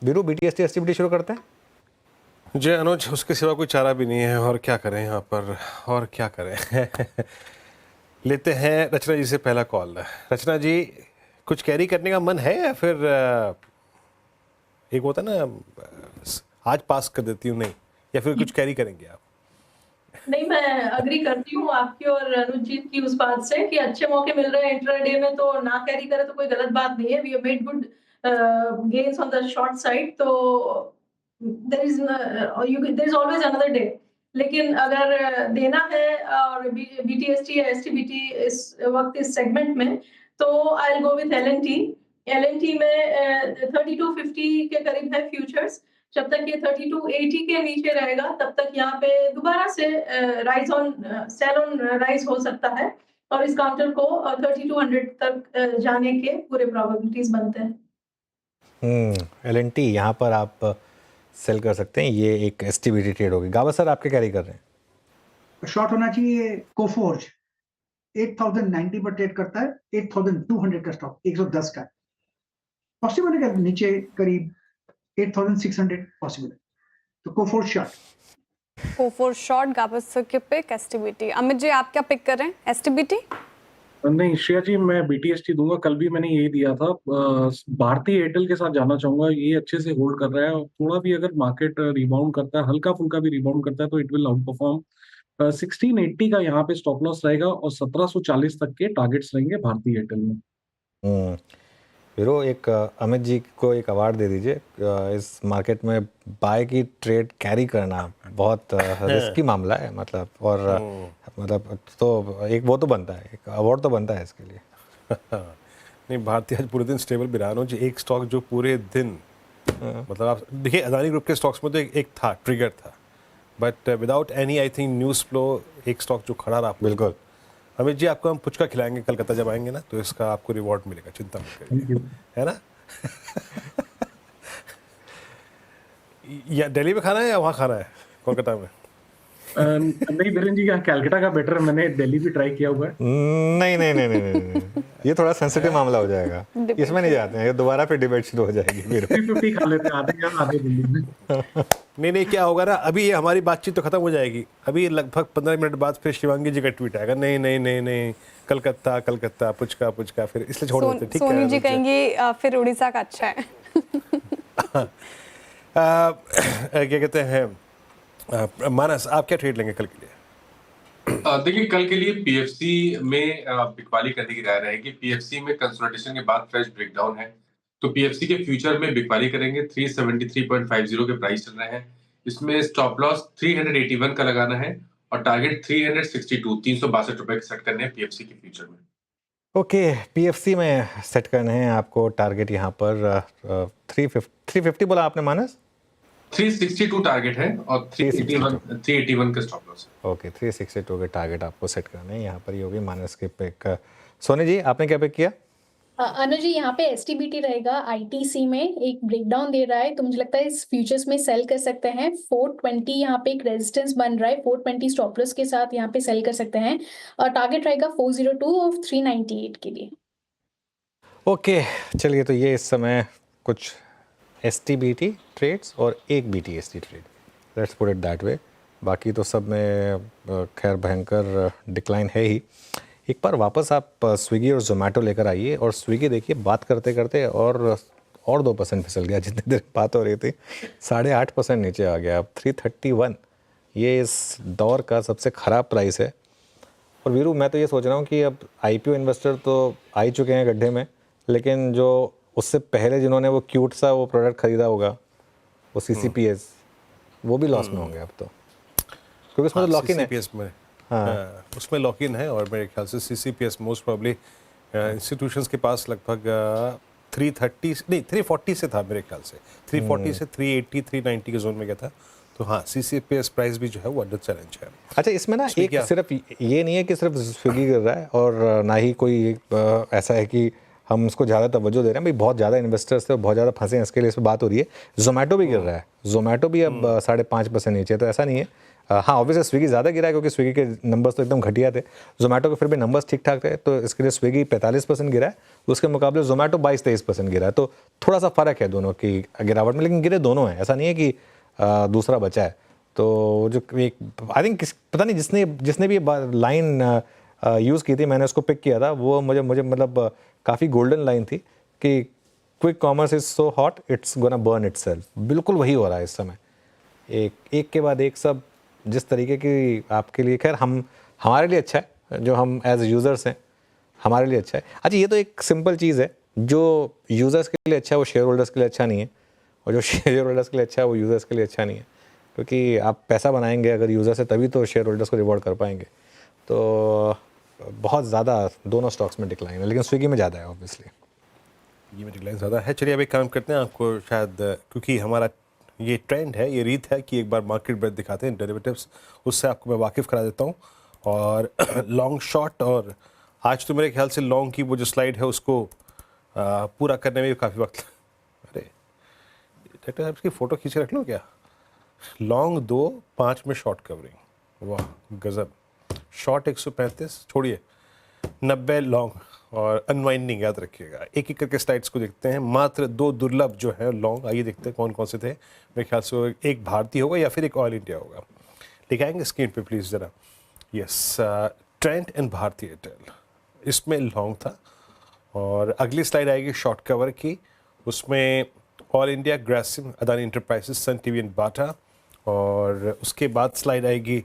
Veeru, BTST STBT शुरू करते हैं? जय अनुज, उसके सिवा कोई चारा भी नहीं है। और क्या करें यहाँ पर, और क्या करें। लेते हैं रचना जी से पहला कॉल। रचना जी, कुछ कैरी करने का मन है या फिर एक होता ना आज पास कर देती हूँ, नहीं, या फिर कुछ कैरी करेंगे आप? नहीं, मैं अग्री करती हूँ आपकी और अनुजीत की उस बात से कि अच्छे मौके मिल रहे हैं इंट्राडे में तो ना कैरी करे तो कोई गलत बात नहीं है। We have made good gains on the short side, तो there is always another day. लेकिन अगर देना है और बीटीएसटी या एसटीबीटी इस वक्त इस सेगमेंट में, तो I will go with L N T. L N T में 3250 के करीब है फ्यूचर्स। जब तक ये 3280 के नीचे रहेगा तब तक यहाँ पे दोबारा से सेल ऑन राइज हो सकता है और इस काउंटर को 3200 तक जाने के पूरे प्रोबेबिलिटीज बनते हैं। एलएनटी यहाँ पर आप सेल कर सकते हैं। ये एक एसटीबीटी ट्रेड होगी। गावा सर, आपके कैरी कर रहे हैं? शॉर्ट होना चाहिए कोफोर्ज, 8090 पर ट्रेड करता है, 8200 का स्टॉक, 110 का पॉसिबल है क्या नीचे करीब 8600 पॉसिबल है, तो कोफोर्ज शॉर्ट। कोफोर्ज शॉर्ट, गावा सर के पिक एसटीबीटी। अमित जी, आप क्या पिक कर रहे हैं? एसटीबीटी? नहीं श्रेया जी, मैं बीटीएसटी दूंगा। कल भी मैंने यही दिया था। भारती एयरटेल के साथ जाना चाहूंगा। ये अच्छे से होल्ड कर रहा है और थोड़ा भी अगर मार्केट रिबाउंड करता है, हल्का फुल्का भी रिबाउंड करता है, तो इट विल आउट परफॉर्म। 1680 का यहाँ पे स्टॉप लॉस रहेगा और 1740 तक के टारगेट्स रहेंगे भारती एयरटेल में। वीरू, एक अमित जी को एक अवार्ड दे दीजिए। इस मार्केट में बाय की ट्रेड कैरी करना बहुत रिस्की मामला है, मतलब, और मतलब तो एक वो तो बनता है, एक अवार्ड तो बनता है इसके लिए। नहीं, भारतीय आज पूरे दिन स्टेबल भी रहा जी। एक स्टॉक जो पूरे दिन, मतलब आप देखिए, अदानी ग्रुप के स्टॉक्स में तो एक था, ट्रिगर था, but without any I think news flow एक स्टॉक जो खड़ा रहा। बिल्कुल। अमित जी, आपको हम पुचका खिलाएंगे कलकत्ता जब आएंगे ना, तो इसका आपको रिवॉर्ड मिलेगा, चिंता मत करिए, है ना। या दिल्ली में खाना है या वहाँ खाना है, कोलकाता में? नहीं धीरेन जी, यहाँ कैलकाटा का बेटर है। मैंने दिल्ली भी ट्राई किया हुआ है। नहीं नहीं नहीं नहीं नहीं, ये थोड़ा सेंसिटिव मामला हो जाएगा, इसमें नहीं जाते हैं। ये दोबारा फिर डिबेट शुरू हो जाएगी। 350 खा लेते हैं, आधे दिल्ली में। नहीं, क्या होगा ना, अभी ये हमारी बातचीत तो खत्म हो जाएगी। अभी लगभग 15 मिनट बाद फिर शिवांगी जी का ट्वीट आएगा, नहीं नहीं नहीं नहीं, कलकत्ता पुचका, फिर इसलिए छोड़ देते हैं। ठीक है, सोनी जी कहेंगी फिर उड़ीसा का अच्छा है। क्या कहते हैं, मानस, आप क्या ट्रेड लेंगे कल के लिए? देखिए, कल के लिए पीएफसी में बिकवाली करने की राय रहेगी। पीएफसी में कंसोलिडेशन के बाद फ्रेश ब्रेकडाउन है, तो पीएफसी के फ्यूचर में बिकवाली करेंगे। 373.50 के प्राइस चल रहे हैं। इसमें स्टॉप लॉस 381 का लगाना है और टारगेट 362 362 रुपए के सेट करने हैं पीएफसी के फ्यूचर में। ओके, पीएफसी में सेट करने हैं आपको टारगेट यहाँ पर 350 बोला आपने मानस? 362 टारगेट है और 381 का स्टॉप लॉस है। ओके, 362 के टारगेट आपको सेट करने हैं। यहाँ पर ये होगी मानस के पिक। सोनी जी, आपने क्या पिक किया? अनुज जी, यहाँ पे एसटीबीटी रहेगा। आईटीसी में एक ब्रेकडाउन दे रहा है, तो मुझे लगता है इस फ्यूचर्स में सेल कर सकते हैं। 420 यहाँ पे एक रेजिस्टेंस बन रहा है, 420 स्टॉप लॉस के साथ यहाँ पे सेल कर सकते हैं और टारगेट रहेगा 402 और 398 के लिए। ओके, चलिए, तो ये इस समय कुछ एसटीबीटी ट्रेड्स और एक BTST trade, let's put it that way. बाकी तो सब में खैर भयंकर डिक्लाइन है ही। एक बार वापस आप स्विगी और जोमेटो लेकर आइए, और स्विगी देखिए, बात करते करते और 2% फिसल गया। जितनी देर बात हो रही थी 8.5% नीचे आ गया। अब 331 ये इस दौर का सबसे ख़राब प्राइस है। और वीरू, मैं तो ये सोच रहा हूँ कि अब आईपीओ इन्वेस्टर तो आ ही चुके हैं गड्ढे में, लेकिन जो उससे पहले जिन्होंने वो क्यूट सा वो प्रोडक्ट खरीदा होगा, वो सीसीपीएस, वो भी लॉस में होंगे अब तो, क्योंकि उसमें तो लॉक इन है। हाँ, उसमें लॉक इन है और मेरे ख्याल से सीसीपीएस मोस्ट प्रोबब्ली इंस्टीट्यूशंस के पास लगभग 340 से था मेरे ख्याल से। 340 से 380 390 के जोन में गया था। तो हाँ, सीसीपीएस प्राइस भी जो है वो अंडर चैलेंज है। अच्छा, इसमें ना एक सिर्फ ये नहीं है कि सिर्फ स्विगी गिर रहा है, और ना ही कोई ऐसा है कि हम उसको ज़्यादा तवज्जो दे रहे हैं। भाई, बहुत ज़्यादा इन्वेस्टर्स थे, बहुत ज़्यादा फंसे हैं, इसके लिए इस पर बात हो रही है। जोमेटो भी गिर रहा है। जोमेटो भी अब 5.5% नीचे, तो ऐसा नहीं है। हाँ ऑब्वियसली स्विगी ज़्यादा गिरा है क्योंकि स्विगी के नंबर्स तो एकदम घटिया थे, जोमेटो के फिर भी नंबर्स ठीक ठाक थे, तो इसके लिए स्विगी 45% गिरा है, उसके मुकाबले जोमेटो 22-23% गिरा है, तो थोड़ा सा फ़र्क है दोनों की गिरावट में, लेकिन गिरे दोनों हैं, ऐसा नहीं है कि दूसरा बचा है। तो जो एक आई थिंक पता नहीं जिसने भी लाइन यूज़ की थी, मैंने उसको पिक किया था, वो मुझे मतलब काफ़ी गोल्डन लाइन थी कि quick commerce is so hot it's gonna burn itself. बिल्कुल वही हो रहा है इस समय, एक के बाद एक सब जिस तरीके की आपके लिए, खैर हमारे लिए अच्छा है, जो हम एज यूज़र्स हैं हमारे लिए अच्छा है। अच्छा ये तो एक सिंपल चीज़ है, जो यूज़र्स के लिए अच्छा है वो शेयर होल्डर्स के लिए अच्छा नहीं है, और जो शेयर होल्डर्स के लिए अच्छा है वो यूज़र्स के लिए अच्छा नहीं है, क्योंकि आप पैसा बनाएंगे अगर यूज़र से तभी तो शेयर होल्डर्स को रिवॉर्ड कर पाएंगे। तो बहुत ज़्यादा दोनों स्टॉक्स में डिक्लाइन है, लेकिन स्विगी में ज़्यादा है ऑब्वियसली। ये में डिक्लाइन ज़्यादा है। चलिए अब एक काम करते हैं, आपको शायद क्योंकि हमारा ये ट्रेंड है, ये रीत है कि एक बार मार्केट ब्रेथ दिखाते हैं डेरिवेटिव्स, उससे आपको मैं वाकिफ़ करा देता हूँ। और लॉन्ग शॉर्ट, और आज तो मेरे ख्याल से लॉन्ग की वो जो स्लाइड है उसको पूरा करने में काफ़ी वक्त अरे डॉक्टर साहब इसकी फ़ोटो खींच के रख लो क्या। लॉन्ग 2, 5 में शॉर्ट कवरिंग, वाह गज़ब। शॉर्ट 135, छोड़िए 90 लॉन्ग, और अनवाइंडिंग याद रखिएगा। एक एक करके स्लाइड्स को देखते हैं, मात्र 2 दुर्लभ जो है लॉन्ग, आइए देखते हैं कौन कौन से थे। मेरे ख्याल से एक भारतीय होगा या फिर एक ऑयल इंडिया होगा। दिखाएंगे स्क्रीन पे प्लीज़ ज़रा। Yes, Trent and Bharti Airtel, इसमें लॉन्ग था। और अगली स्लाइड आएगी शॉर्ट कवर की, उसमें all India, Grasim, Adani enterprises, Sun TV and Bata. और उसके बाद स्लाइड आएगी